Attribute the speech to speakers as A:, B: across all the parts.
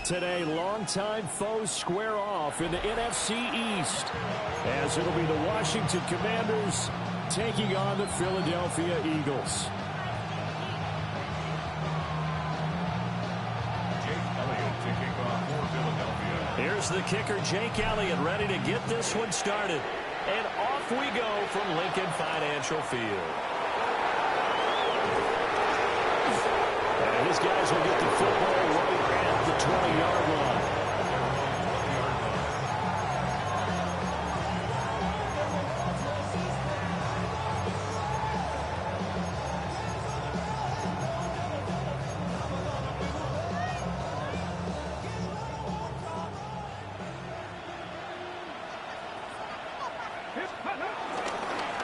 A: today. Longtime foes square off in the NFC East, as it'll be the Washington Commanders taking on the Philadelphia Eagles. Here's the kicker, Jake Elliott, ready to get this one started. And off we go from Lincoln Financial Field. And his guys will get the football right at the 20-yard line.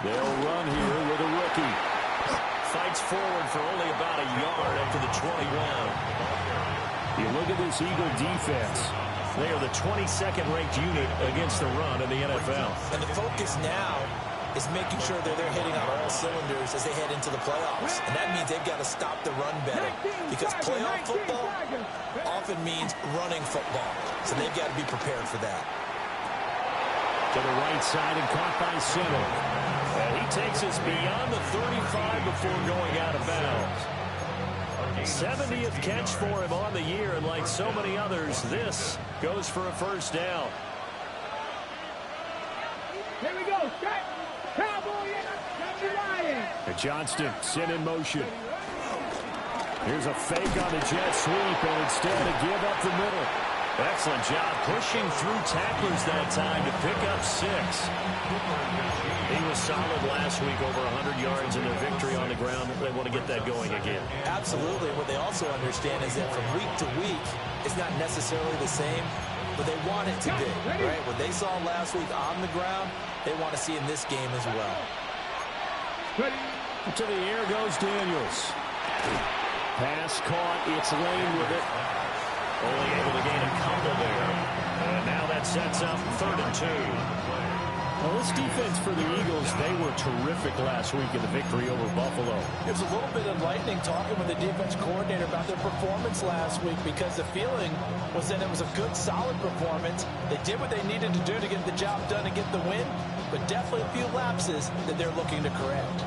A: They'll run here with a rookie. Fights forward for only about a yard up to the 21. You look at this Eagle defense. They are the 22nd ranked unit against the run in the NFL.
B: And the focus now is making sure that they're hitting on all cylinders as they head into the playoffs. And that means they've got to stop the run better. Because playoff football often means running football. So they've got to be prepared for that.
A: To the right side and caught by center. And he takes us beyond the 35 before going out of bounds. 70th catch for him on the year, and like so many others, this goes for a first down.
C: Here we go. Cowboy and
A: Johnston sent in motion. Here's a fake on the jet sweep, and instead a give up the middle. Excellent job pushing through tacklers that time to pick up 6. He was solid last week, over 100 yards in their victory on the ground. They want to get that going again.
B: Absolutely. What they also understand is that from week to week, it's not necessarily the same, but they want it to be, right? What they saw last week on the ground, they want to see in this game as well.
A: To the air goes Daniels. Pass caught. It's Lane with it. Only able to gain a couple there. And now that sets up 3rd and 2. Well, this defense for the Eagles, they were terrific last week in the victory over Buffalo.
D: It was a little bit enlightening talking with the defense coordinator about their performance last week, because the feeling was that it was a good, solid performance. They did what they needed to do to get the job done and get the win, but definitely a few lapses that they're looking to correct.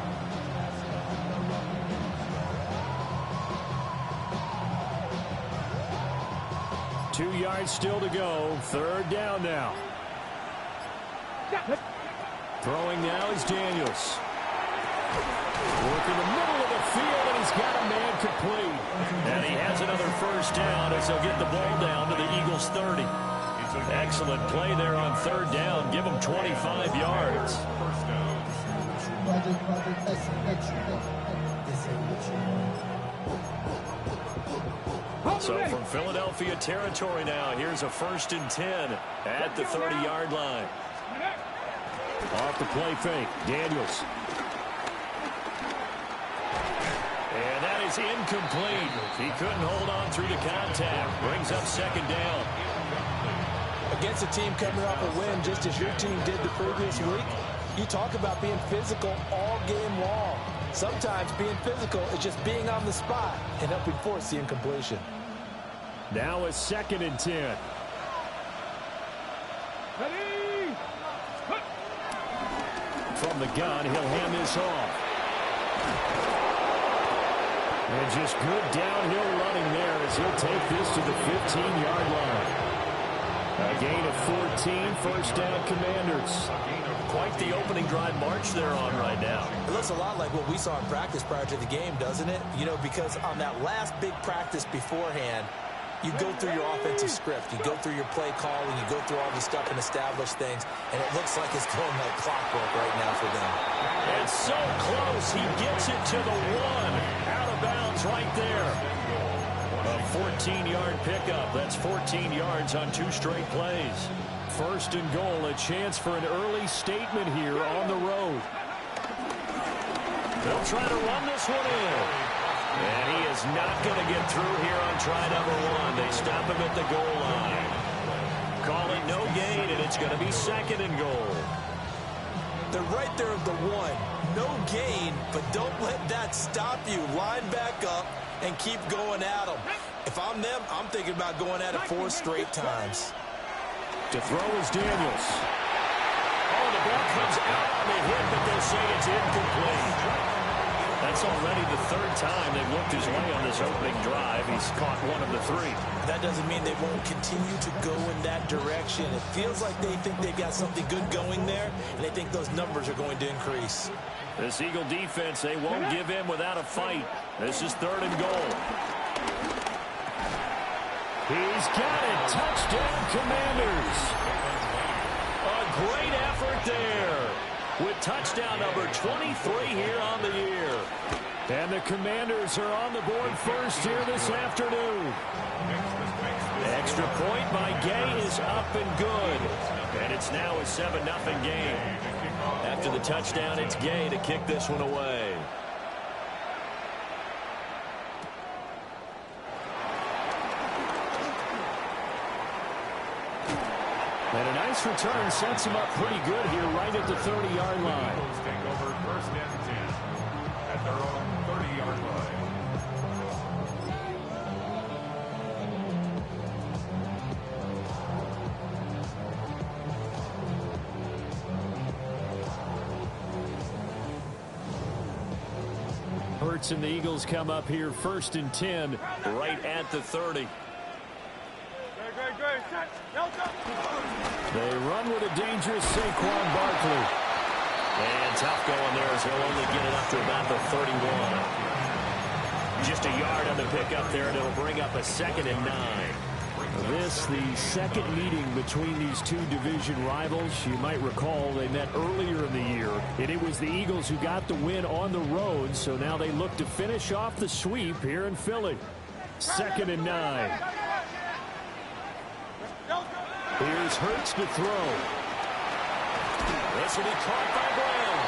A: Two yards still to go. 3rd down now. Throwing now is Daniels. Working the middle of the field, and he's got a man complete. And he has another first down as they'll get the ball down to the Eagles' 30. Excellent play there on 3rd down. Give them 25 yards. So from Philadelphia territory now, here's a 1st and 10 at the 30-yard line. Off the play fake, Daniels. And that is incomplete. He couldn't hold on through the contact. Brings up 2nd down.
D: Against a team coming off a win, just as your team did the previous week, you talk about being physical all game long. Sometimes being physical is just being on the spot and helping force the incompletion.
A: Now a 2nd and 10. From the gun, he'll hand this off. And just good downhill running there as he'll take this to the 15-yard line. A gain of 14, first down Commanders. Quite the opening drive march they're on right now.
B: It looks a lot like what we saw in practice prior to the game, doesn't it? You know, because on that last big practice beforehand, you go through your offensive script, you go through your play calling, you go through all the stuff and establish things, and it looks like it's going like clockwork right now for them.
A: And so close, he gets it to the 1. Out of bounds right there. A 14-yard pickup. That's 14 yards on 2 straight plays. 1st and goal, a chance for an early statement here on the road. They'll try to run this one in. And he is not going to get through here on try number 1. They stop him at the goal line. Call it no gain, and it's going to be 2nd and goal.
B: They're right there at the 1. No gain, but don't let that stop you. Line back up and keep going at them. If I'm them, I'm thinking about going at it 4 straight times.
A: To throw is Daniels. Oh, the ball comes out on the hit, but they'll say it's incomplete. That's already the 3rd time they've looked his way on this opening drive. He's caught 1 of the 3.
B: That doesn't mean they won't continue to go in that direction. It feels like they think they've got something good going there, and they think those numbers are going to increase.
A: This Eagle defense, they won't give in without a fight. This is 3rd and goal. He's got it. Touchdown, Commanders. A great effort there, with touchdown number 23 here on the year. And the Commanders are on the board first here this afternoon. Extra point by Gay is up and good. And it's now a 7-0 game. After the touchdown, it's Gay to kick this one away. And a nice return sets him up pretty good here right at the 30-yard line.
E: Take over 1st and 10 at their own 30-yard line.
A: Hurts and the Eagles come up here 1st and 10 right at the 30. They run with a dangerous Saquon Barkley. And tough going there as he'll only get it up to about the 31. Just a yard on the pickup there, and it'll bring up a 2nd and 9. This, the second meeting between these two division rivals. You might recall they met earlier in the year, and it was the Eagles who got the win on the road, so now they look to finish off the sweep here in Philly. 2nd and 9. Here's Hurts to throw. This will be caught by Brown.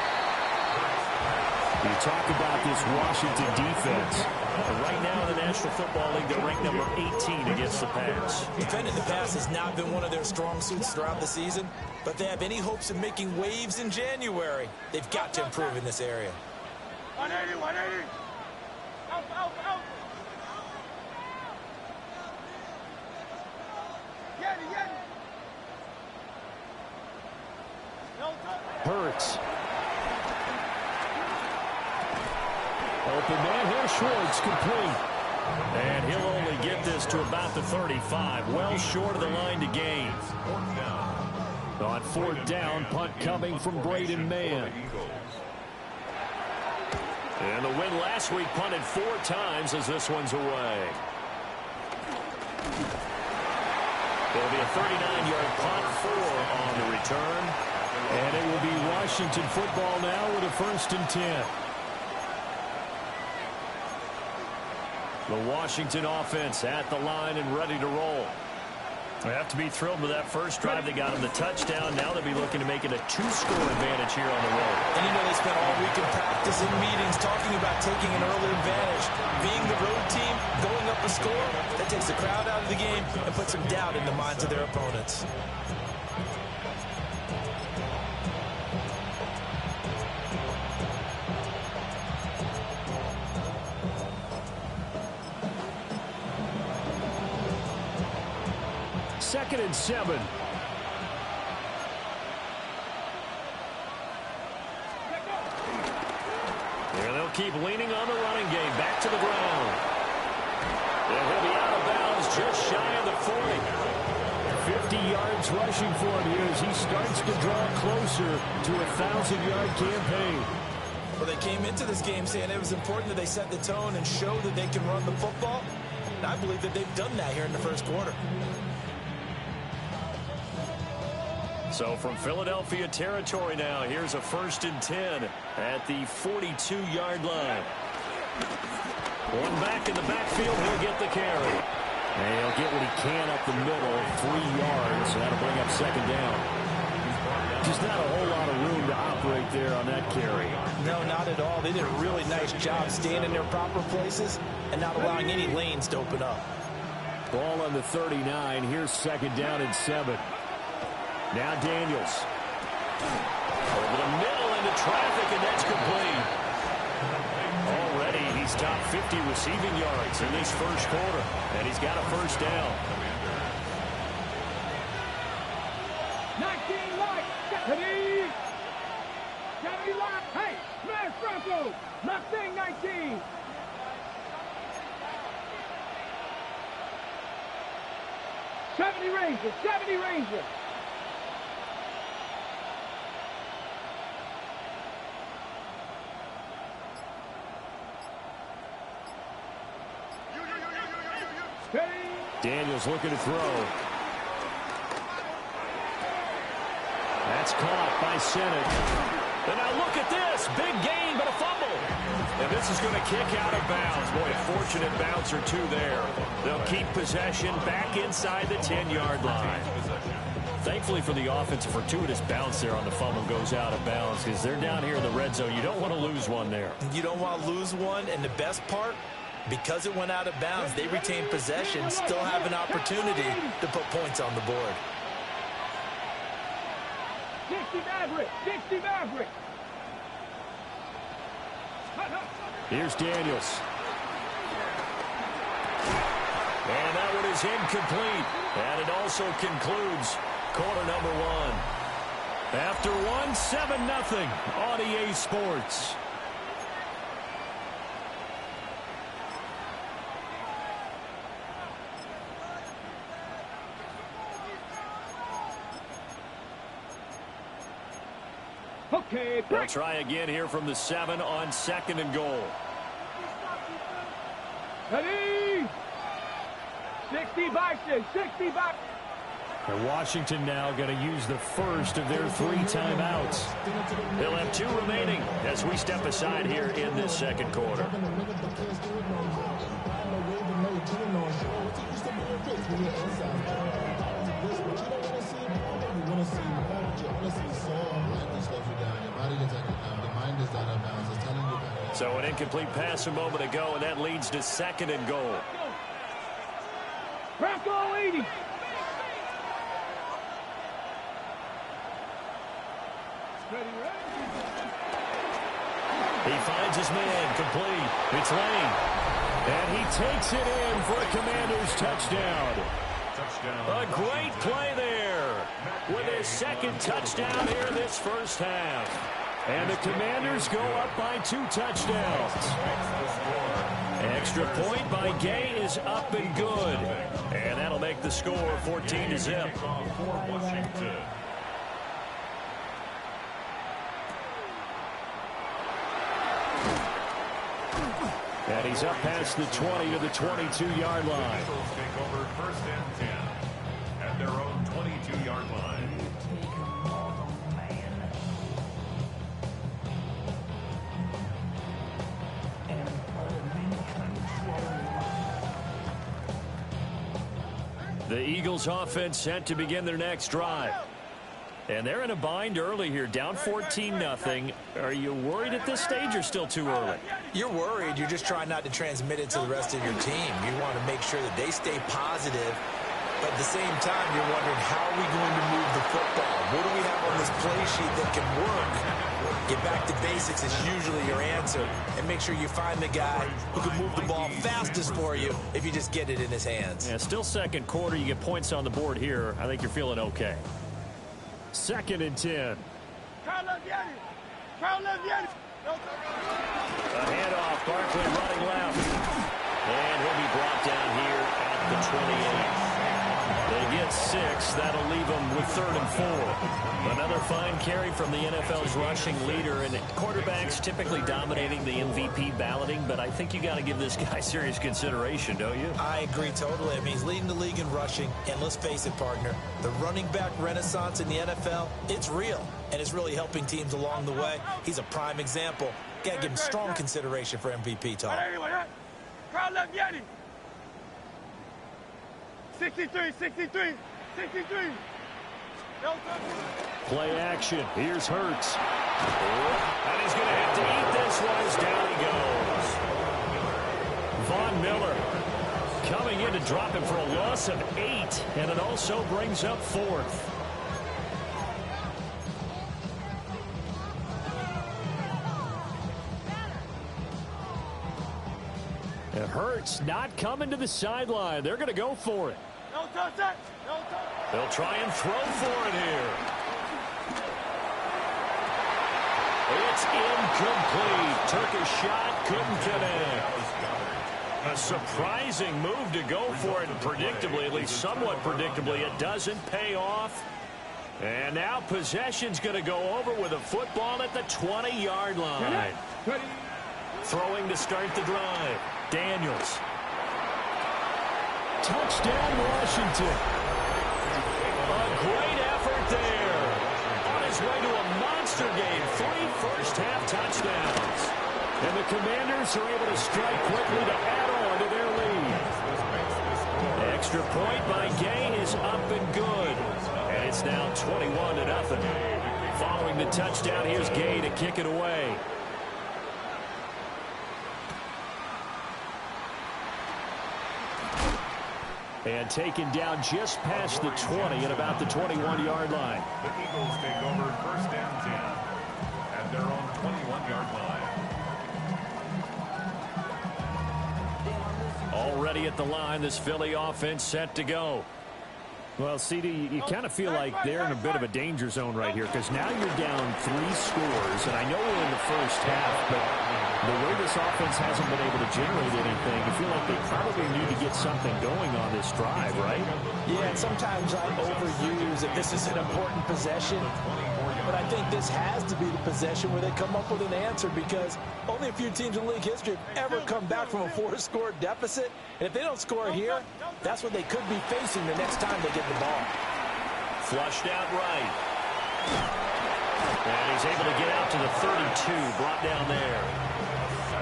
A: You talk about this Washington defense. Right now in the National Football League, they're ranked number 18 against the pass.
B: Defending the pass has not been one of their strong suits throughout the season, but they have any hopes of making waves in January. They've got to improve in this area.
C: 180, 180. Out, out, out.
A: Hurts. Open man here, Schwartz, complete. And he'll only get this to about the 35, well short of the line to gain. On 4th down, punt coming from Braden Mann. And the win last week punted 4 times as this one's away. It'll be a 39-yard punt, 4 on the return. And it will be Washington football now with a 1st and 10. The Washington offense at the line and ready to roll. They have to be thrilled with that first drive. They got him the touchdown. Now they'll be looking to make it a 2-score advantage here on the road.
B: And you know they spent all week in practice and meetings talking about taking an early advantage. Being the road team, going up a score, that takes the crowd out of the game and puts some doubt in the minds of their opponents.
A: Second and 7. Here they'll keep leaning on the running game. Back to the ground. And he'll be out of bounds just shy of the 40. 50 yards rushing for him here as he starts to draw closer to a 1,000-yard campaign.
B: Well, they came into this game saying it was important that they set the tone and show that they can run the football. And I believe that they've done that here in the first quarter.
A: So from Philadelphia territory now, here's a 1st and 10 at the 42-yard line. One back in the backfield, he'll get the carry. And he'll get what he can up the middle, 3 yards. That'll bring up 2nd down. Just not a whole lot of room to operate there on that carry.
B: No, not at all. They did a really nice job staying in their proper places and not allowing any lanes to open up.
A: Ball on the 39. Here's 2nd down and 7. Now Daniels. Over the middle into traffic, and that's complete. Already, he's top 50 receiving yards in this first quarter, and he's got a first down.
C: 19 light, Stephanie! Stephanie light, hey, smash Bronco! Mustang 19! Ranger, 70 Ranger!
A: Daniels looking to throw. That's caught by Senate. And now look at this. Big gain, but a fumble. And this is going to kick out of bounds. Boy, a fortunate bounce or two there. They'll keep possession back inside the 10-yard line. Thankfully for the offense, a fortuitous bounce there on the fumble goes out of bounds because they're down here in the red zone. You don't want to lose one there.
B: You don't want to lose one, and the best part, because it went out of bounds, they retain possession, still have an opportunity to put points on the board.
C: 60 Maverick! 60 Maverick!
A: Here's Daniels. And that one is incomplete. And it also concludes quarter number one. After one, 7-0 on EA Sports.
C: Okay,
A: they'll try again here from the 7 on 2nd and goal.
C: Ready? 60 Bison, 60 Bison.
A: And Washington now going to use the first of their 3 timeouts. They'll have 2 remaining as we step aside here in this second quarter. So an incomplete pass a moment ago, and that leads to 2nd and goal.
C: Bronco 80.
A: He finds his man, complete. It's Lane. And he takes it in for a Commanders touchdown. A great play there with his 2nd touchdown here in this first half. And the Commanders go up by 2 touchdowns. Extra point by Gay is up and good. And that'll make the score 14-0. And he's up past the 20 to the 22-yard line.
E: Take over 1st and 10 at their own 22-yard line.
A: The Eagles offense set to begin their next drive. And they're in a bind early here, down 14-0. Are you worried at this stage or still too early?
B: You're worried. You're just trying not to transmit it to the rest of your team. You want to make sure that they stay positive. But at the same time, you're wondering, how are we going to move the football? What do we have on this play sheet that can work? Get back to basics is usually your answer. And make sure you find the guy who can move the ball fastest for you if you just get it in his hands.
A: Yeah, still second quarter. You get points on the board here. I think you're feeling okay. 2nd and 10.
C: A
A: handoff. Barkley running left. And he'll be brought down here at the 28. They get 6. That'll leave them with 3rd and 4. Another fine carry from the NFL's rushing leader. And quarterbacks typically dominating the MVP balloting, but I think you got to give this guy serious consideration, don't you?
B: I agree totally. I mean, he's leading the league in rushing. And let's face it, partner, the running back renaissance in the NFL, it's real. And it's really helping teams along the way. He's a prime example. Got to give him strong consideration for MVP talk.
C: 63, 63, 63.
A: Play action. Here's Hurts. And he's going to have to eat this one as down he goes. Von Miller coming in to drop him for a loss of 8. And it also brings up 4th. It hurts not coming to the sideline. They're going to go for it. They'll try and throw for it here. It's incomplete. Took a shot, couldn't connect. A surprising move to go for it, and predictably, at least somewhat predictably, it doesn't pay off. And now possession's going to go over with a football at the 20-yard line. Throwing to start the drive. Daniels. Touchdown, Washington. A great effort there. On his way to a monster game. 3 first-half touchdowns. And the Commanders are able to strike quickly to add on to their lead. Extra point by Gay is up and good. And it's now 21-0. Following the touchdown, here's Gay to kick it away. And taken down just past the 20 at about the 21-yard line.
E: The Eagles take over first and 10 at their own 21-yard line.
A: Already at the line, this Philly offense set to go. Well, CD, you kind of feel like they're in a bit of a danger zone right here because now you're down 3 scores, and I know we're in the first half, but the way this offense hasn't been able to generate anything, you feel like they probably need to get something going on this drive, right?
D: Yeah, and sometimes I overuse if this is an important possession, but I think this has to be the possession where they come up with an answer because only a few teams in league history have ever come back from a 4-score deficit, and if they don't score here, that's what they could be facing the next time they get the ball.
A: Flushed out right. And he's able to get out to the 32, brought down there.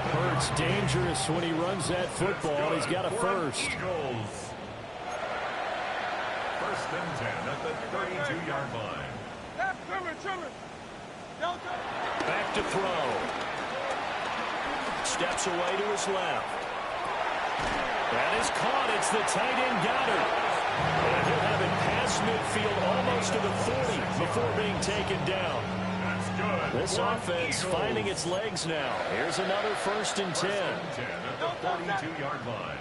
A: Hurts dangerous when he runs that football. He's got a first.
E: First and 10 at the 32-yard line.
A: Back to throw. Steps away to his left. That is caught. It's the tight end Goddard. And he'll have it past midfield almost to the 40 before being taken down.
E: That's good.
A: This offense finding its legs now. Here's another first and 10.
E: First and 10 at the 42-yard line.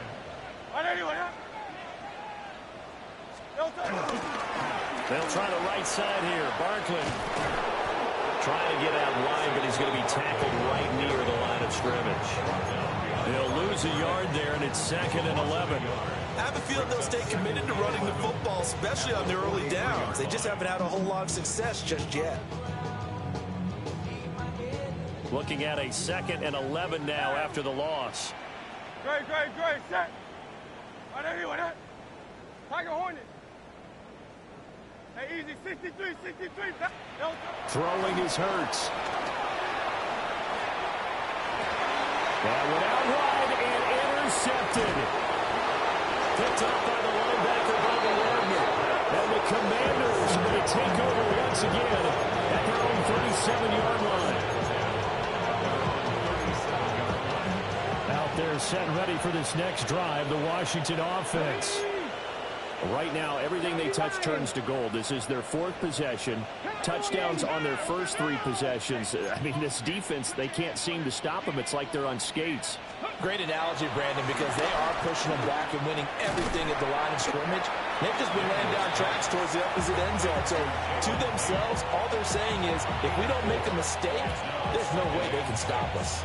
A: They'll try the right side here. Barkley trying to get out wide, but he's going to be tackled right near the line of scrimmage. They'll lose a yard there, and it's 2nd and 11.
B: I have a feeling they'll stay committed to running the football, especially on their early downs. They just haven't had a whole lot of success just yet.
A: Looking at a 2nd and 11 now after the loss.
C: Great. Set. Tiger Hornet. Hey, easy. 63.
A: Throwing is Hurts. That went out wide and intercepted. Picked up by the linebacker, Bobby Wagner. And the Commanders are going to take over once again at their own 37-yard line. Out there set and ready for this next drive, the Washington offense. Right now, everything they touch turns to gold. This is their 4th possession. Touchdowns on their first 3 possessions. I mean, this defense, they can't seem to stop them. It's like they're on skates.
D: Great analogy, Brandon, because they are pushing them back and winning everything at the line of scrimmage. They've just been laying down tracks towards the opposite end zone. So to themselves, all they're saying is, if we don't make a mistake, there's no way they can stop us.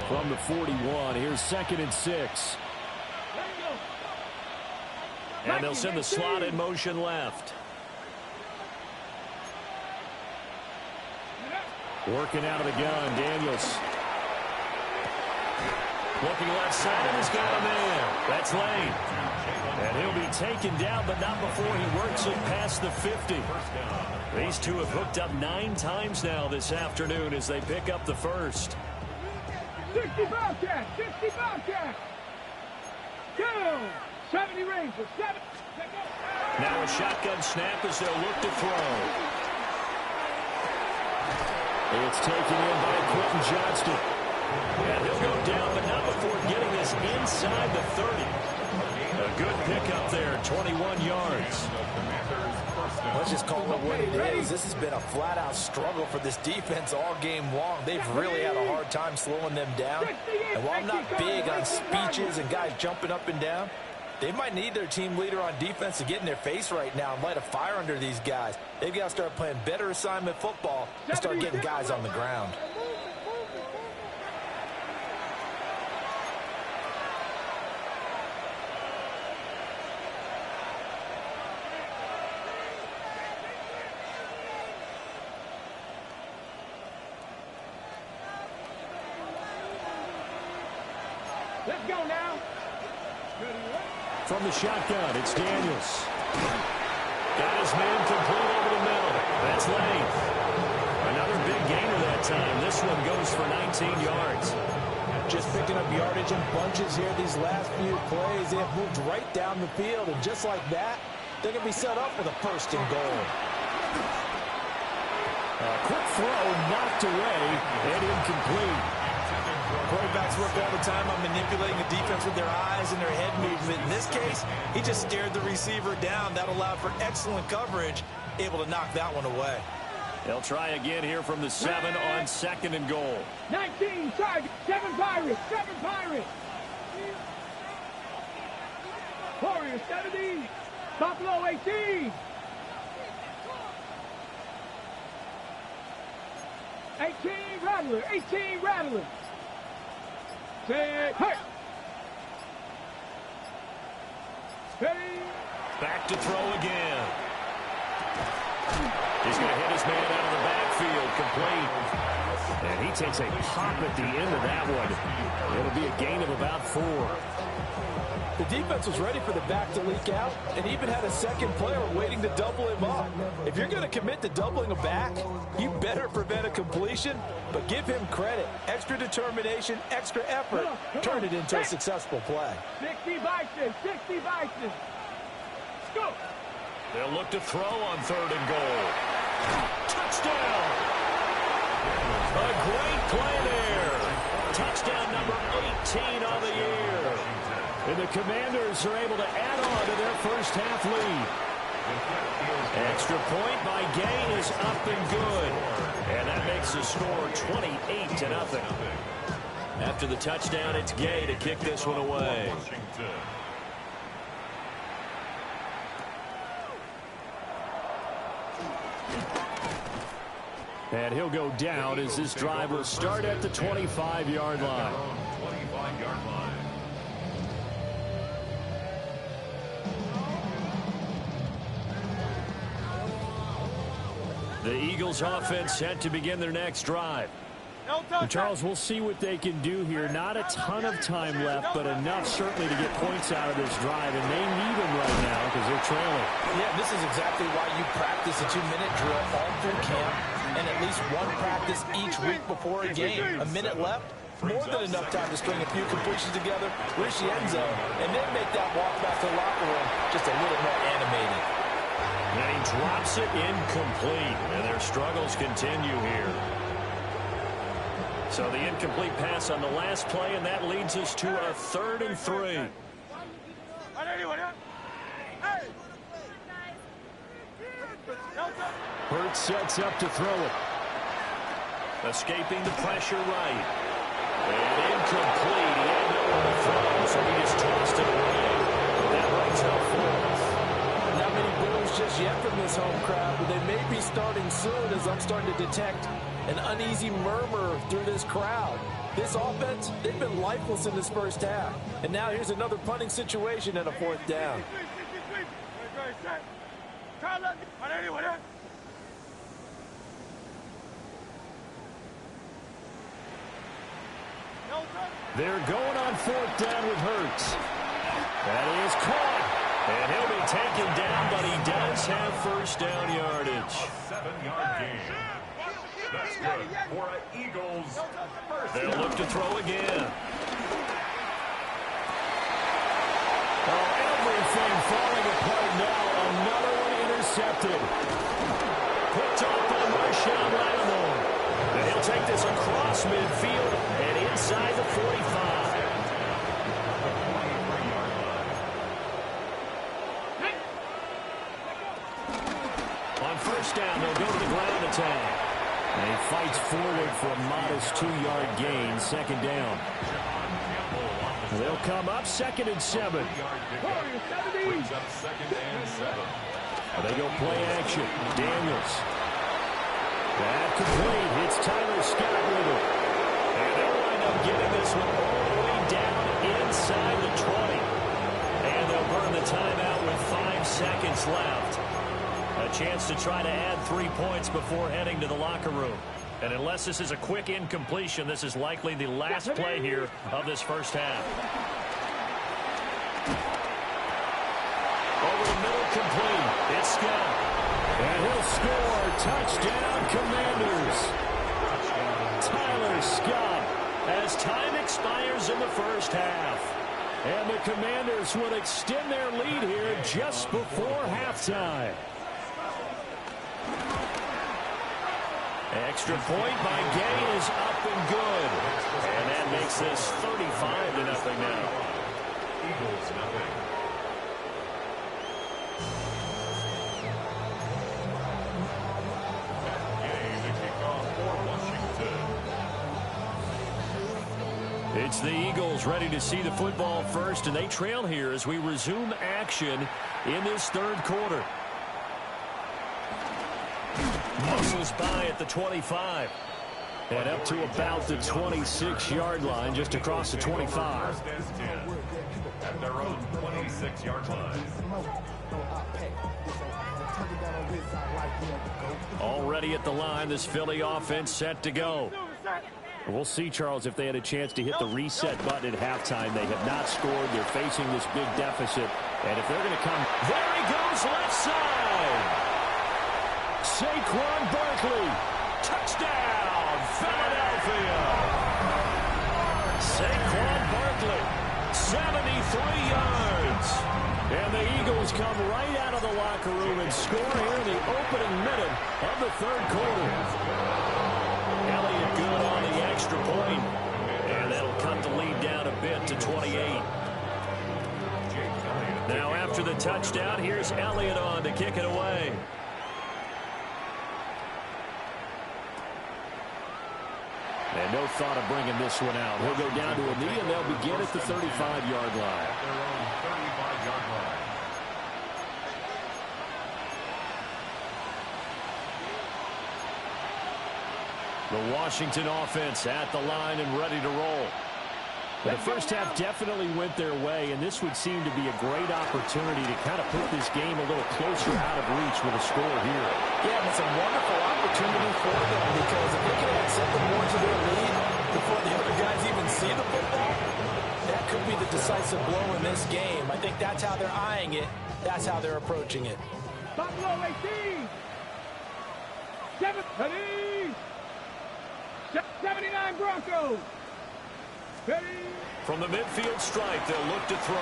A: From the 41, here's 2nd and 6. And they'll send the slot in motion left. Working out of the gun, Daniels. Looking left side, and he's got a man. That's Lane. And he'll be taken down, but not before he works it past the 50. These two have hooked up 9 times now this afternoon as they pick up the first.
C: 60 Bobcats. 60 Bobcats. 2. 70 Rangers. 7.
A: Now a shotgun snap as they'll look to throw. It's taken in by Quentin Johnston. And he'll go down, but not before getting this inside the 30. A good pickup there, 21 yards.
D: Let's just call it what it is. This has been a flat-out struggle for this defense all game long. They've really had a hard time slowing them down. And while I'm not big on speeches and guys jumping up and down, they might need their team leader on defense to get in their face right now and light a fire under these guys. They've got to start playing better assignment football and start getting guys on the ground.
C: Let's go now.
A: From the shotgun, it's Daniels. Got his man complete over the middle. That's length. Another big gainer that time. This one goes for 19 yards.
D: Just picking up yardage in bunches here these last few plays. They have moved right down the field, and just like that, they're going to be set up with a first and goal.
A: A quick throw knocked away and incomplete.
B: Quarterbacks work all the time on manipulating the defense with their eyes and their head movement. In this case, he just stared the receiver down. That allowed for excellent coverage, able to knock that one away.
A: They'll try again here from the 7 on 2nd and goal.
C: 19 target, 7 Pirates, 7 Pirates. Warriors 70, Buffalo 18. 18 Rattler, 18 Rattler. Hey!
A: Back to throw again. He's going to hit his man out of the backfield, complete. And he takes a pop at the end of that one. It'll be a gain of about 4.
D: The defense was ready for the back to leak out and even had a second player waiting to double him up. If you're going to commit to doubling a back, you better prevent a completion, but give him credit. Extra determination, extra effort, turn it into a successful play.
C: 60 Bison, 60 Bison. Let's go.
A: They'll look to throw on 3rd and goal. Touchdown! A great play there. Touchdown number 18 on the year. And the Commanders are able to add on to their first half lead. Extra point by Gay is up and good. And that makes the score 28-0. After the touchdown, it's Gay to kick this one away. And he'll go down as this drive will start at the 25-yard line. The Eagles offense set to begin their next drive. And Charles, we'll see what they can do here. Not a ton of time left, but enough certainly to get points out of this drive. And they need them right now because they're trailing.
D: Yeah, this is exactly why you practice a 2-minute drill all through camp and at least one practice each week before a game. A minute left, more than enough time to string a few completions together, reach the end zone, and then make that walk back to the locker room just a little more animated.
A: And he drops it incomplete, and their struggles continue here. So the incomplete pass on the last play, and that leads us to a 3rd and 3. Hurts sets up to throw it. Escaping the pressure right. And incomplete. He had nowhere to throw, so he just tossed it away. That brings up 4th.
D: Not many boos just yet from this home crowd, but they may be starting soon as I'm starting to detect an uneasy murmur through this crowd. This offense, they've been lifeless in this first half. And now here's another punting situation and a 4th down.
A: They're going on 4th down with Hurts. That is caught. And he'll be taken down, but he does have first down yardage.
E: 7-yard gain. That's good for an Eagles first.
A: They'll look to throw again. Oh, everything falling apart now. Another one intercepted. Picked off by Marshawn Lattimore. And he'll take this across midfield and inside the 45. first down. They'll go to the ground attack. And he fights forward for a modest 2-yard gain, second down. They'll come up 2nd and 7.
E: Brings up 2nd and 7.
A: They go play action. Daniels. That complete. It's Tyler Scott with it. And they'll wind up getting this one all the way down inside the 20. And they'll burn the timeout with 5 seconds left. A chance to try to add 3 points before heading to the locker room. And unless this is a quick incompletion, this is likely the last play here of this first half. Over the middle, complete. It's Scott. And he'll score. Touchdown, Commanders. Tyler Scott as time expires in the first half. And the Commanders will extend their lead here just before halftime. Extra point by Gay is up and good. And that makes this 35-0 now.
E: Eagles, nothing.
A: It's the Eagles ready to see the football first, and they trail here as we resume action in this third quarter. Muscles by at the 25. And up to about the 26-yard line, just across the 25.
E: At their own 26-yard line.
A: Already at the line, this Philly offense set to go. We'll see, Charles, if they had a chance to hit the reset button at halftime. They have not scored. They're facing this big deficit. And if they're going to come... There he goes, left side! Saquon Barkley. Touchdown, Philadelphia! Saquon Barkley, 73 yards. And the Eagles come right out of the locker room and score here in the opening minute of the third quarter. Elliott good on the extra point. And that'll cut the lead down a bit to 28. Now after the touchdown, here's Elliott on to kick it away. And no thought of bringing this one out. He'll go down to a knee, and they'll begin at the 35-yard line.
E: At their own 35-yard line.
A: The Washington offense at the line and ready to roll. The first half definitely went their way, and this would seem to be a great opportunity to kind of put this game a little closer out of reach with a score here.
D: Yeah, and it's a wonderful opportunity for them because if they can add something more to their lead before the other guys even see the football, that could be the decisive blow in this game. I think that's how they're eyeing it. That's how they're approaching it.
C: Buffalo 18. 79 Broncos. Ready.
A: From the midfield stripe, they'll look to throw.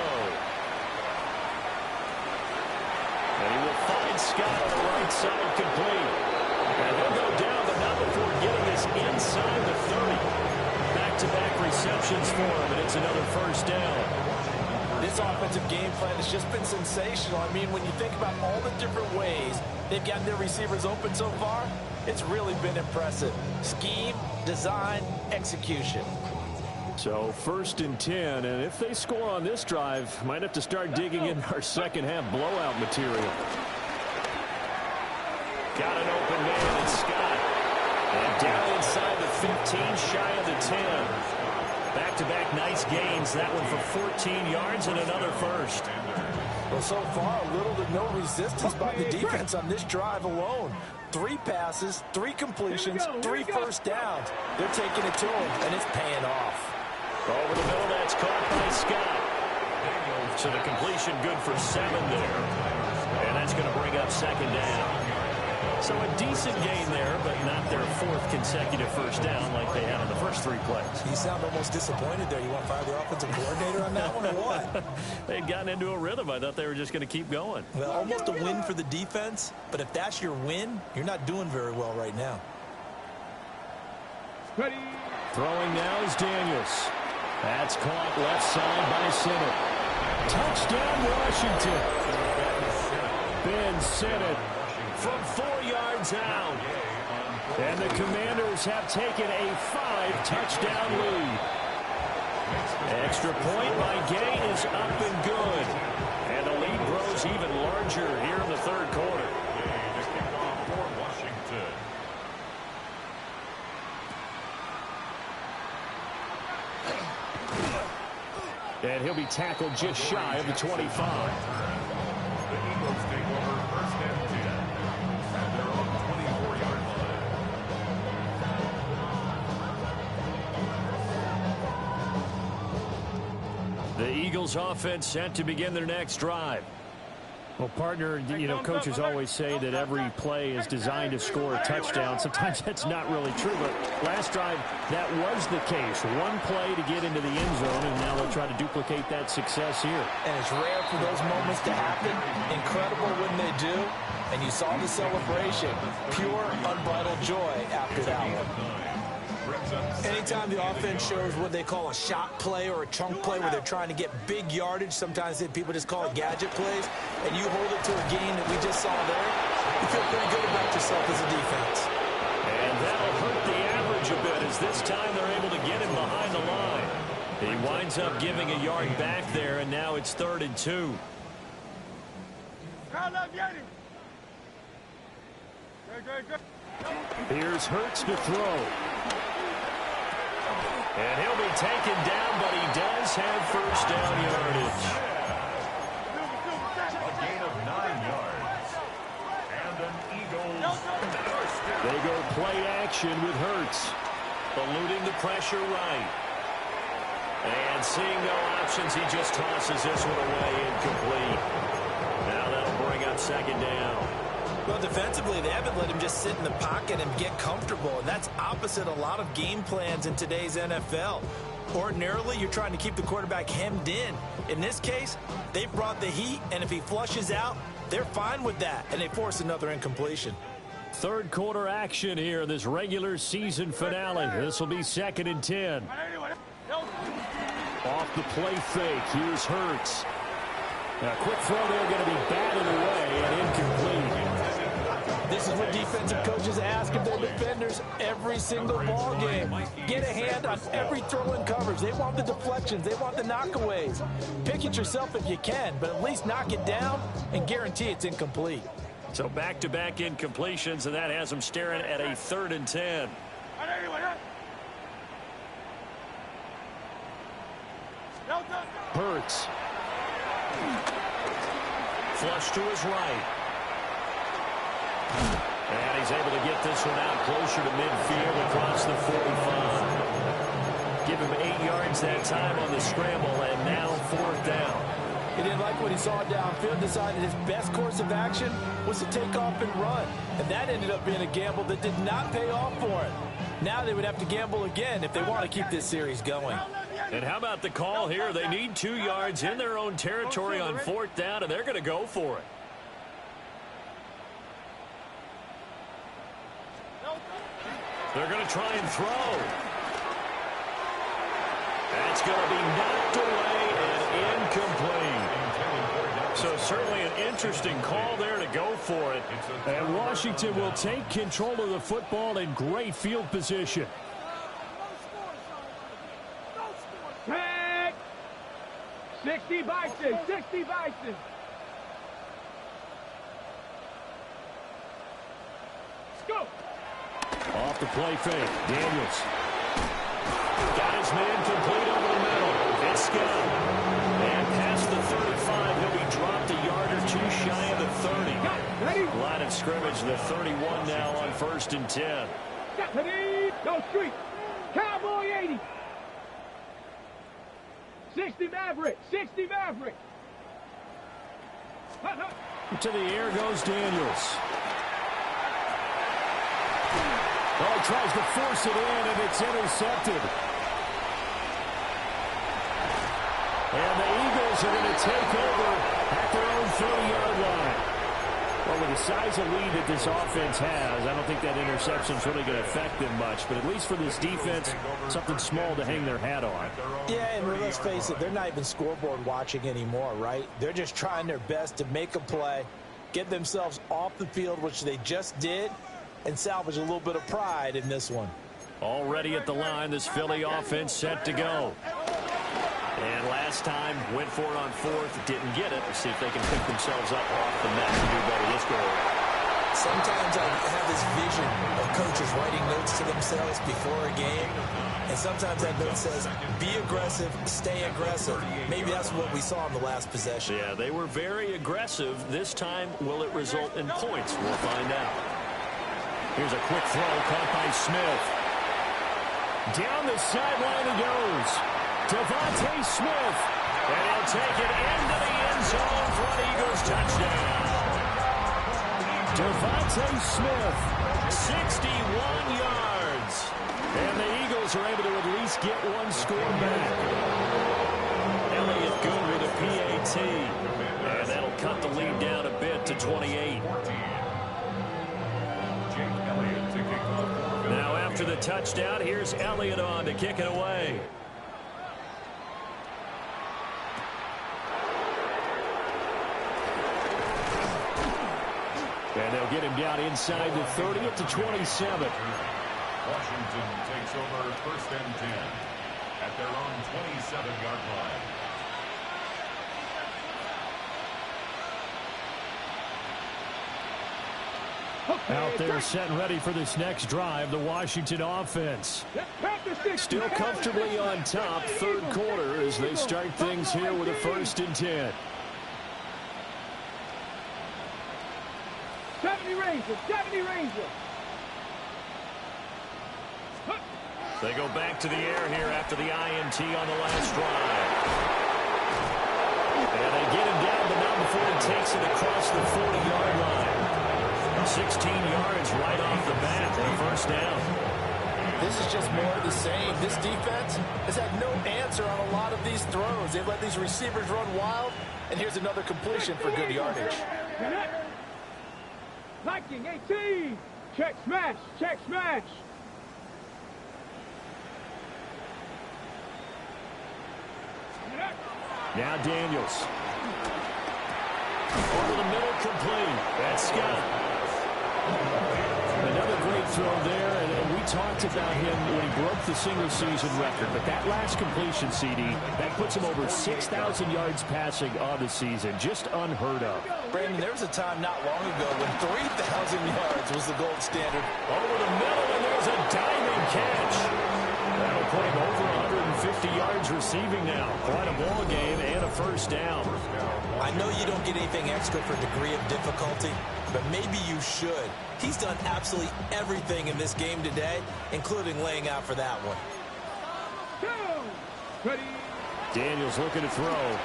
A: And he will find Scott on the right side, complete. And he'll go down, but not before getting this inside the 30. Back-to-back receptions for him, and it's another first down.
D: This offensive game plan has just been sensational. I mean, when you think about all the different ways they've gotten their receivers open so far, it's really been impressive. Scheme, design, execution.
A: So 1st and 10, and if they score on this drive, might have to start digging in our second half blowout material. Got an open man, it's Scott. And down inside the 15, shy of the 10. Back-to-back nice gains, that one for 14 yards and another first.
D: Well, so far, little to no resistance by the defense on this drive alone. 3 passes, 3 completions, 3 first downs. They're taking it to him, and it's paying off.
A: Over the middle, that's caught by Scott. So the completion good for 7 there. And that's going to bring up second down. So a decent gain there, but not their 4th consecutive first down like they had on the first 3 plays.
B: You sound almost disappointed there. You want to fire the offensive coordinator on that one or what?
A: They'd gotten into a rhythm. I thought they were just going to keep going.
B: Well, almost a win for the defense, but if that's your win, you're not doing very well right now.
C: Ready.
A: Throwing now is Daniels. That's caught left side by Sinnott. Touchdown, Washington. Ben Sinnott from 4 yards out. And the Commanders have taken a 5-touchdown lead. Extra point by Gay is up and good. And the lead grows even larger here in the third quarter.
E: The kickoff for Washington.
A: And he'll be tackled just shy of the 25.
E: The Eagles take over first and 10 at their own 24-yard line.
A: The Eagles offense set to begin their next drive.
F: Well, partner, you know, coaches always say that every play is designed to score a touchdown. Sometimes that's not really true, but last drive, that was the case. One play to get into the end zone, and now they'll try to duplicate that success here.
D: And it's rare for those moments to happen. Incredible when they do. And you saw the celebration. Pure, unbridled joy after that one. Anytime the offense shows what they call a shot play or a chunk play where they're trying to get big yardage, sometimes people just call it gadget plays, and you hold it to a gain that we just saw there, you feel pretty good about yourself as a defense.
A: And that'll hurt the average a bit as this time they're able to get him behind the line. He winds up giving a yard back there, and now it's 3rd and 2. Here's Hurts to throw. And he'll be taken down, but he does have first down yardage.
E: A gain of 9 yards. And an Eagles first down.
A: They go play action with Hurts. Eluding the pressure right. And seeing no options, he just tosses this one away incomplete. Now that'll bring up 2nd down.
D: Well, defensively, they haven't let him just sit in the pocket and get comfortable, and that's opposite a lot of game plans in today's NFL. Ordinarily, you're trying to keep the quarterback hemmed in. In this case, they brought the heat, and if he flushes out, they're fine with that, and they force another incompletion.
A: Third quarter action here, this regular season finale. This will be 2nd and 10. Off the play fake, here's Hurts. Now, quick throw there, going to be batted away and incomplete.
D: This is what defensive coaches ask of their defenders every single ball game. Get a hand on every throw in coverage. They want the deflections. They want the knockaways. Pick it yourself if you can, but at least knock it down and guarantee it's incomplete.
A: So back-to-back incompletions, and that has them staring at a 3rd and 10. Hurts. Flush to his right. And he's able to get this one out closer to midfield across the 45. Give him 8 yards that time on the scramble, and now 4th down.
D: He didn't like what he saw downfield, decided his best course of action was to take off and run. And that ended up being a gamble that did not pay off for him. Now they would have to gamble again if they want to keep this series going.
A: And how about the call here? They need 2 yards in their own territory on 4th down, and they're going to go for it. They're going to try and throw. That's going to be knocked away and incomplete. So certainly an interesting call there to go for it. And Washington will take control of the football in great field position.
C: Tag! 60 Bison, 60 Bison. Go!
A: Off the play fake, Daniels. Got his man complete over the middle. Visca. And past the 35, he'll be dropped a yard or 2 shy of the 30. Line of scrimmage, the 31 now on 1st and 10.
C: Go street. Cowboy 80. 60 Maverick, 60 Maverick.
A: To the air goes Daniels. Oh, tries to force it in, and it's intercepted. And the Eagles are going to take over at their own 30-yard line. Well, with the size of lead that this offense has, I don't think that interception is really going to affect them much. But at least for this defense, something small to hang their hat on.
D: Yeah, and let's face it, they're not even scoreboard watching anymore, right? They're just trying their best to make a play get themselves off the field, which they just did, and salvage a little bit of pride in this one.
F: Already at the line, this Philly offense set to go. And last time, went for it on fourth, didn't get it. Let's see if they can pick themselves up off the mat and do better this go.
B: Sometimes I have this vision of coaches writing notes to themselves before a game, and sometimes that note says, be aggressive, stay aggressive. Maybe that's what we saw in the last possession.
F: Yeah, they were very aggressive. This time, will it result in points? We'll find out. Here's a quick throw caught by Smith. Down the sideline he goes. Devontae Smith. And he'll take it into the end zone for an Eagles touchdown. Devontae Smith, 61 yards. And the Eagles are able to at least get one score back. Elliott good with a PAT. And that'll cut the lead down a bit to 28. Now after the touchdown, here's Elliott on to kick it away. And they'll get him down inside the 30 at the 27.
E: Washington takes over first and 10 at their own 27-yard line.
F: Out there set and ready for this next drive, the Washington offense. Still comfortably on top, third quarter, as they start things here with a 1st and 10.
C: 70 Rangers, 70 Rangers.
F: They go back to the air here after the INT on the last drive. And they get him down, but not before he takes it across the 40-yard line. 16 yards right off the bat and a first down.
D: This is just more of the same. This defense has had no answer on a lot of these throws. They've let these receivers run wild, and here's another completion for good yardage.
C: Liking 18. Check smash, check smash.
F: Now Daniels. Over the middle, complete. That's Scott. Another great throw there, and we talked about him when he broke the single-season record. But that last completion, CD, that puts him over 6,000 yards passing on the season. Just unheard of.
D: Brandon, there was a time not long ago when 3,000 yards was the gold standard.
F: Over the middle, and there's a diving catch. That'll put him over 150 yards receiving now. Quite a ball game and a first down.
B: I know you don't get anything extra for degree of difficulty, but maybe you should. He's done absolutely everything in this game today, including laying out for that one.
C: Ready.
F: Daniels looking to throw. Oh,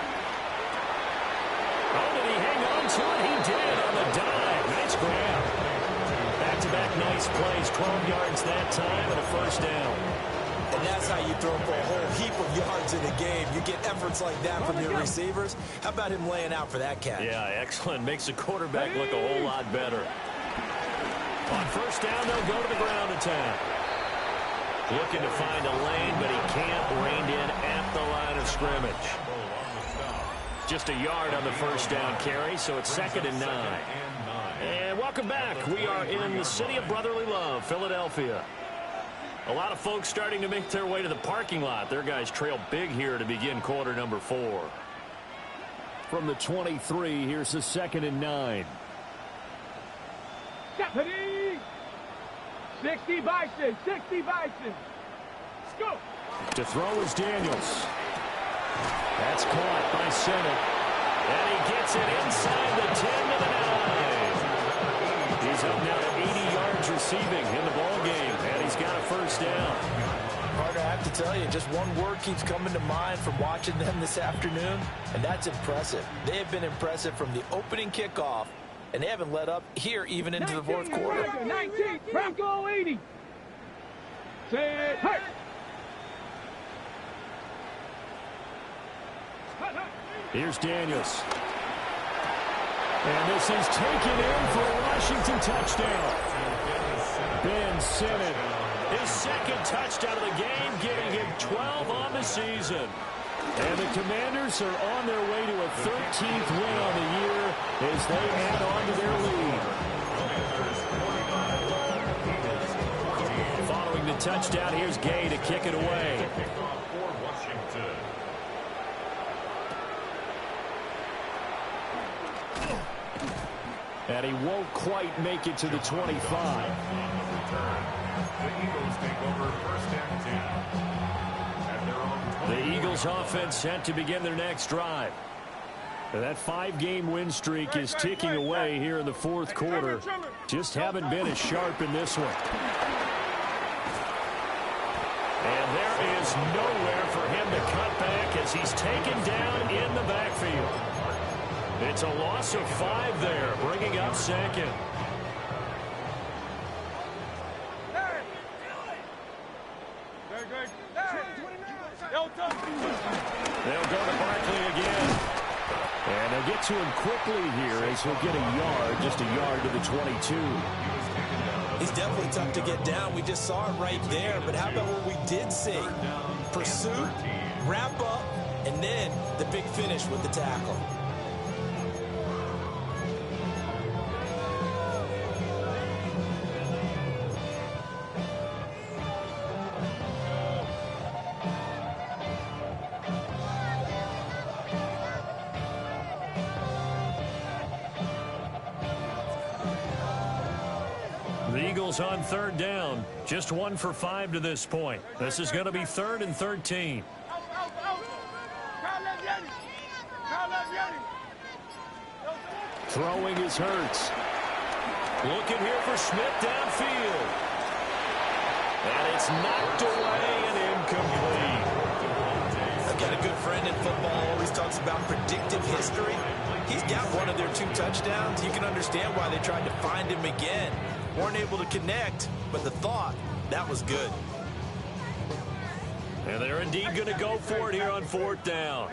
F: did he hang on to it? He did on the dive. Nice grab. Back-to-back nice plays. 12 yards that time and a first down.
B: And that's how you throw for a whole heap of yards in a game. You get efforts like that from your receivers. How about him laying out for that catch?
F: Yeah, excellent. Makes the quarterback look a whole lot better. On first down, they'll go to the ground attack. Looking to find a lane, but he can't. Reined in at the line of scrimmage. Just a yard on the first down carry, so it's 2nd and 9. And welcome back. We are in the city of brotherly love, Philadelphia. A lot of folks starting to make their way to the parking lot. Their guys trail big here to begin quarter number 4. From the 23, here's the 2nd and 9.
C: Stephanie. 60 Bison, 60 Bison. Let's go.
F: To throw is Daniels. That's caught by Senate. And he gets it inside the 10 to the 9. He's up now to 80 yards receiving in the ball game, and he's got a first down.
D: Carter, I have to tell you, just one word keeps coming to mind from watching them this afternoon, and that's impressive. They have been impressive from the opening kickoff, and they haven't let up here even into the fourth quarter.
C: 19, Bronco 80. Set, hey.
F: Here's Daniels. And this is taken in for a Washington touchdown. Ben Simmons, his 2nd touchdown of the game, giving him 12 on the season. And the Commanders are on their way to a 13th win on the year as they add on to their lead. Following the touchdown, here's Gay to kick it away. And he won't quite make it to the 25.
E: The Eagles take over first and 10. At their own 20.
F: The Eagles offense set to begin their next drive. And that 5-game win streak is ticking away here in the fourth quarter. Just haven't been as sharp in this one. And there is nowhere for him to cut back as he's taken down in the backfield. It's a loss of 5 there, bringing up second. They'll go to Barkley again. And they'll get to him quickly here as he'll get a yard, just a yard to the 22.
B: He's definitely tough to get down. We just saw it right there. But how about what we did see? Pursuit, wrap up, and then the big finish with the tackle.
F: The Eagles on third down. Just 1 for 5 to this point. This is going to be 3rd and 13. Throwing is Hurts. Looking here for Smith downfield. And it's knocked away and incomplete.
B: I've got a good friend in football, always talks about predictive history. He's got one of their 2 touchdowns. You can understand why they tried to find him again. Weren't able to connect, but the thought, that was good.
F: And they're indeed going to go for it here on 4th down.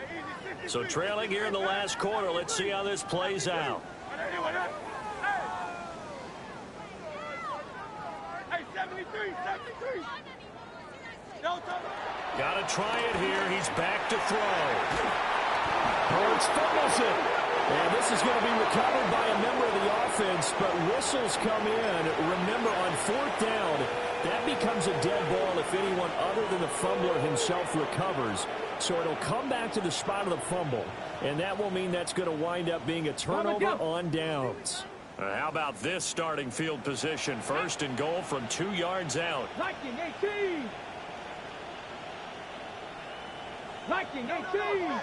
F: So trailing here in the last quarter, let's see how this plays out. Got to try it here. He's back to throw. Hurts fumbles it. And this is going to be recovered by a member of the offense, but whistles come in. Remember, on 4th down, that becomes a dead ball if anyone other than the fumbler himself recovers. So it'll come back to the spot of the fumble, and that will mean that's going to wind up being a turnover on downs. How about this starting field position? 1st and goal from 2 yards out.
C: Liking 18. Liking 18.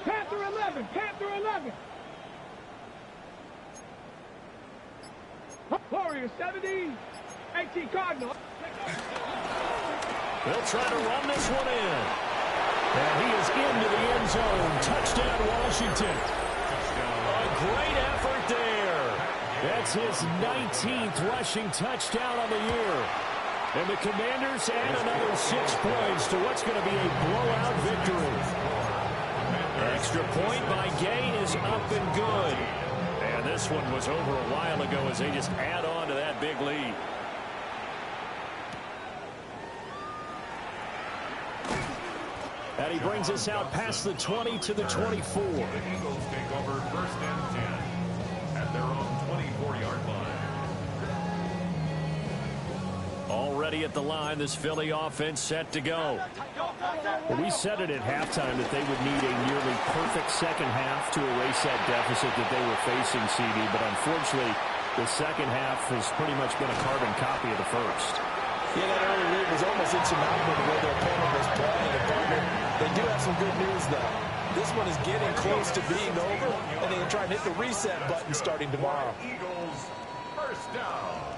C: Panther 11. Panther 11. Warrior 70. 18 Cardinal.
F: They'll try to run this one in. And he is into the end zone. Touchdown, Washington. A great effort there. That's his 19th rushing touchdown on the year. And the Commanders add another 6 points to what's going to be a blowout victory. Extra point by Gay is up and good. And this one was over a while ago as they just add on to that big lead. And he brings us out past the 20 to the 24.
E: The Eagles take over 1st and 10 at their own 24-yard line.
F: Already at the line, this Philly offense set to go. Well, we said it at halftime that they would need a nearly perfect second half to erase that deficit that they were facing, CD. But unfortunately, the second half has pretty much been a carbon copy of the first.
B: Yeah, that early lead was almost insurmountable the way their opponent was playing. And partner, they do have some good news, though. This one is getting close to being over, and they can try and hit the reset button starting tomorrow.
E: Eagles, 1st down.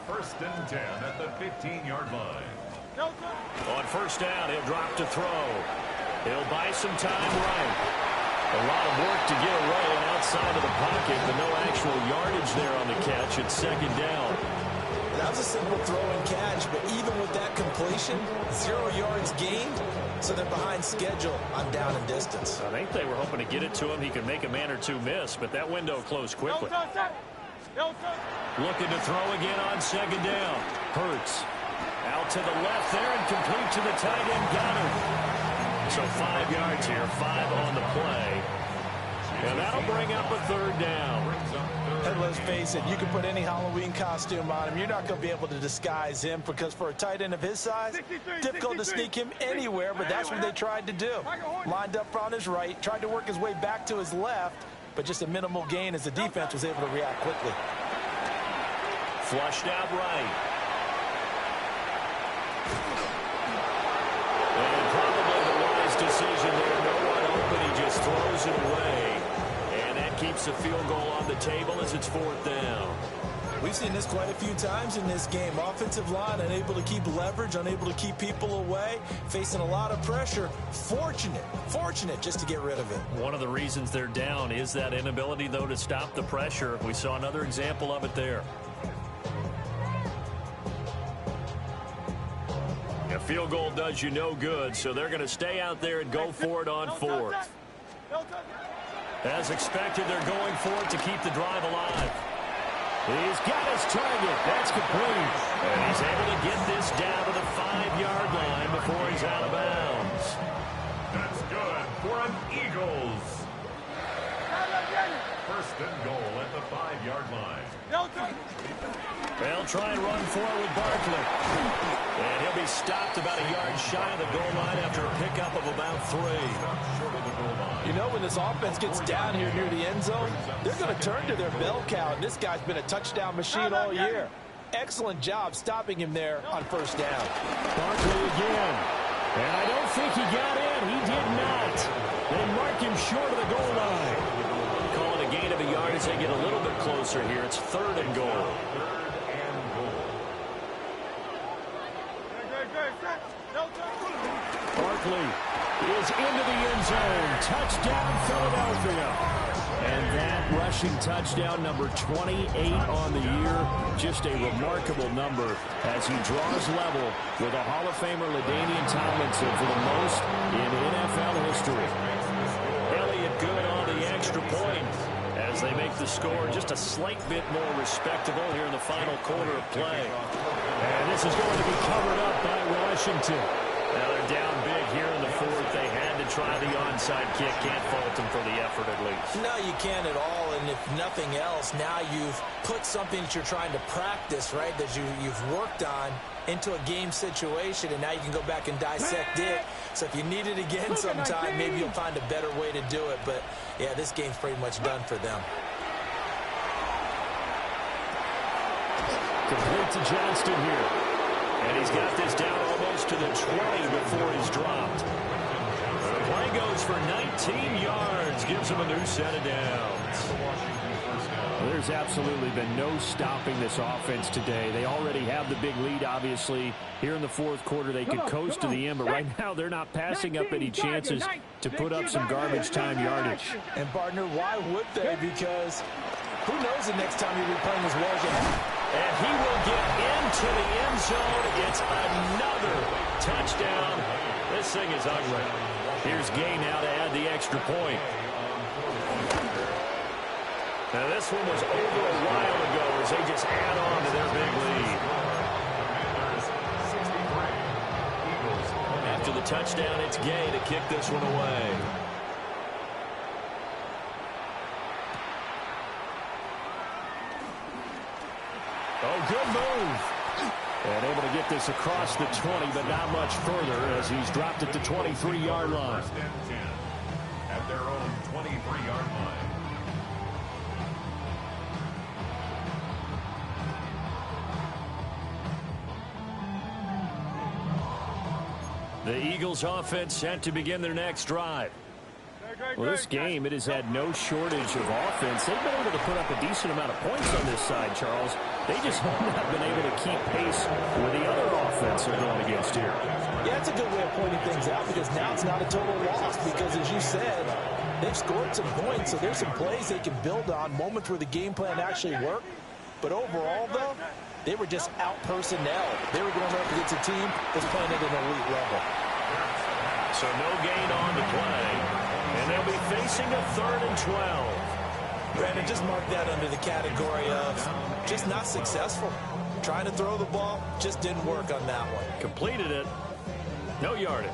E: 1st and 10 at the 15-yard line.
F: On 1st down, he'll drop to throw. He'll buy some time right. A lot of work to get away and outside of the pocket, but no actual yardage there on the catch. It's 2nd down.
B: That was a simple throw and catch, but even with that completion, 0 yards gained, so they're behind schedule on down and distance.
F: I think they were hoping to get it to him. He could make a man or 2 miss, but that window closed quickly. Looking to throw again on 2nd down. Hurts.
A: Out to the left there and complete to the tight end. Got him. So 5 yards here, 5 on the play. And that'll bring up a 3rd down.
D: And let's face it, you can put any Halloween costume on him. You're not going to be able to disguise him because for a tight end of his size, difficult to sneak him anywhere, but that's what they tried to do. Lined up on his right, tried to work his way back to his left, but just a minimal gain as the defense was able to react quickly.
A: Flushed out right. And probably the wise decision there. No one open. He just throws it away. And that keeps the field goal on the table as it's 4th down.
B: We've seen this quite a few times in this game. Offensive line unable to keep leverage, unable to keep people away, facing a lot of pressure. Fortunate just to get rid of it.
A: One of the reasons they're down is that inability, though, to stop the pressure. We saw another example of it there. A field goal does you no good, so they're going to stay out there and go for it on 4th. As expected, they're going for it to keep the drive alive. He's got his target. That's complete. And he's able to get this down to the 5-yard line before he's out of bounds.
E: That's good for an Eagles. 1st and goal at the 5-yard line.
A: They'll try and run for it with Barkley. And he'll be stopped about a yard shy of the goal line after a pickup of about 3.
D: You know, when this offense gets down here near the end zone, they're going to turn to their bell cow, and this guy's been a touchdown machine all year. Excellent job stopping him there on 1st down.
F: Barkley again. And I don't think he got in. He did not. They marked him short of the goal line.
A: Call it a gain of a yard as they get a little bit closer here. It's 3rd and goal.
F: Barkley is into the end zone. Touchdown, Philadelphia. And that rushing touchdown, number 28 on the year. Just a remarkable number as he draws level with a Hall of Famer, LaDainian Tomlinson, for the most in NFL history.
A: Elliott good on the extra point as they make the score just a slight bit more respectable here in the final quarter of play.
F: And this is going to be covered up by Washington.
A: Now they're down big here in the 4th. They had to try the onside kick. Can't fault them for the effort at least.
B: No, you can't at all. And if nothing else, now you've put something that you're trying to practice, right, that you've worked on into a game situation, and now you can go back and dissect it. So if you need it again sometime, maybe you'll find a better way to do it. But, yeah, this game's pretty much done for them.
A: Complete to Johnston here. And he's got this down almost to the 20 before he's dropped. The play goes for 19 yards. Gives him a new set of downs.
F: Well, there's absolutely been no stopping this offense today. They already have the big lead, obviously. Here in the 4th quarter, they could coast to the end, but right now they're not passing up any chances to put up some garbage time yardage.
D: And, partner, why would they? Because who knows the next time you'll be playing as well as you have.
A: And he will get into the end zone. It's another touchdown. This thing is ugly. Here's Gay now to add the extra point. Now this one was over a while ago as they just add on to their big lead. After the touchdown, it's Gay to kick this one away.
F: Oh, good move. And able to get this across the 20, but not much further as he's dropped it to 23-yard line.
E: 1st and 10 at their own 23-yard line.
A: The Eagles offense set to begin their next drive.
F: Well, this game, it has had no shortage of offense. They've been able to put up a decent amount of points on this side, Charles. They just have not been able to keep pace with the other offense they're going against here.
D: Yeah, it's a good way of pointing things out because now it's not a total loss because, as you said, they've scored some points, so there's some plays they can build on, moments where the game plan actually worked. But overall, though, they were just out-personnel. They were going up against a team that's playing at an elite level.
A: So no gain on the play. And they'll be facing a 3rd and 12.
B: Brandon, just mark that under the category of just not successful. Trying to throw the ball just didn't work on that one.
F: Completed it. No yardage.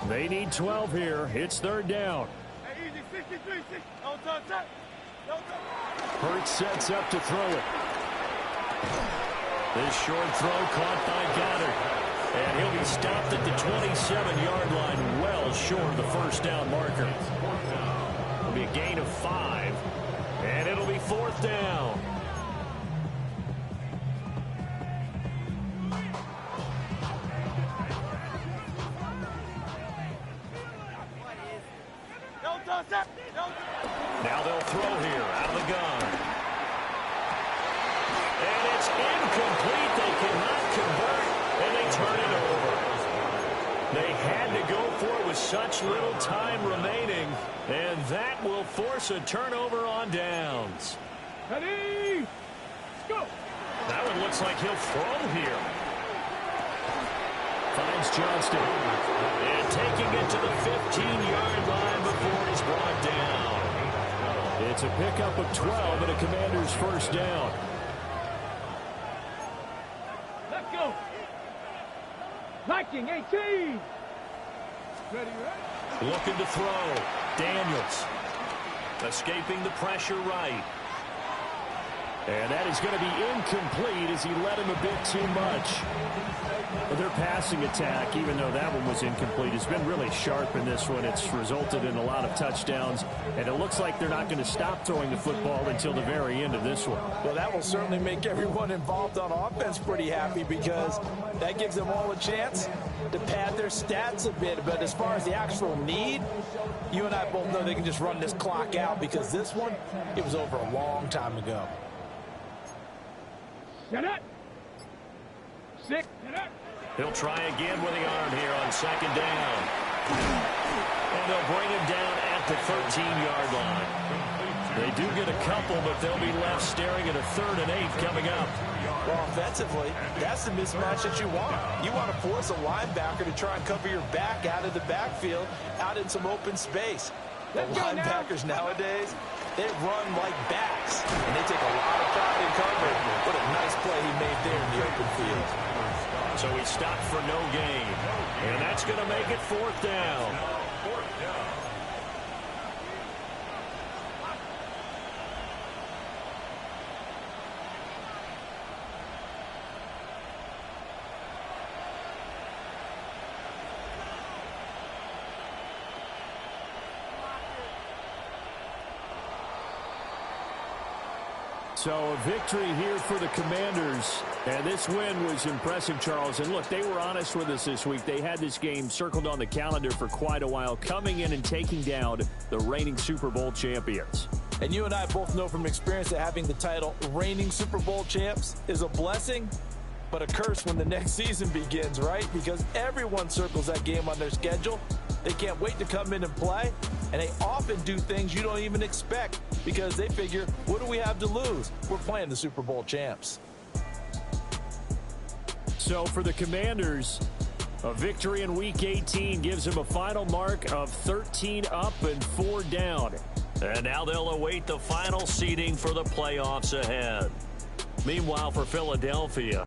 F: They need 12 here. It's third down.
C: Hey, easy, 63, 6. No touch. No touch.
F: Hurts sets up to throw it. This short throw caught by Goddard. And he'll be stopped at the 27-yard line, well short of the first down marker. It'll be a gain of 5, and it'll be fourth down. Now they'll throw here out of the gun. And it's incomplete. They cannot convert, and they turn it over. They had to go for it with such little time remaining, and that will force a turnover on downs.
C: Ready? Go.
F: That one looks like he'll throw here. Finds Johnston. And taking it to the 15-yard line before he's brought down. It's a pickup of 12 and a Commander's first down.
C: Let's go. Viking 18. Ready?
F: Looking to throw. Daniels. Escaping the pressure right. And that is going to be incomplete as he led him a bit too much. But their passing attack, even though that one was incomplete, has been really sharp in this one. It's resulted in a lot of touchdowns, and it looks like they're not going to stop throwing the football until the very end of this one.
D: Well, that will certainly make everyone involved on offense pretty happy because that gives them all a chance to pad their stats a bit. But as far as the actual need, you and I both know they can just run this clock out because this one, it was over a long time ago.
C: Get it. 6. Get it.
F: He'll try again with the arm here on second down. And they'll bring him down at the 13-yard line. They do get a couple, but they'll be left staring at a 3rd and 8 coming up.
D: Well, offensively, that's the mismatch that you want. You want to force a linebacker to try and cover your back out of the backfield, out in some open space. The linebackers nowadays, they run like backs, and they take a lot of pride in coverage. What a nice play he made there in the open field.
F: So he stopped for no gain. And that's going to make it fourth down. So a victory here for the Commanders. And this win was impressive, Charles. And look, they were honest with us this week. They had this game circled on the calendar for quite a while, coming in and taking down the reigning Super Bowl champions.
D: And you and I both know from experience that having the title reigning Super Bowl champs is a blessing, but a curse when the next season begins, right? Because everyone circles that game on their schedule. They can't wait to come in and play, and they often do things you don't even expect because they figure, what do we have to lose? We're playing the Super Bowl champs.
F: So for the Commanders, a victory in Week 18 gives them a final mark of 13 up and 4 down. And now they'll await the final seeding for the playoffs ahead. Meanwhile, for Philadelphia,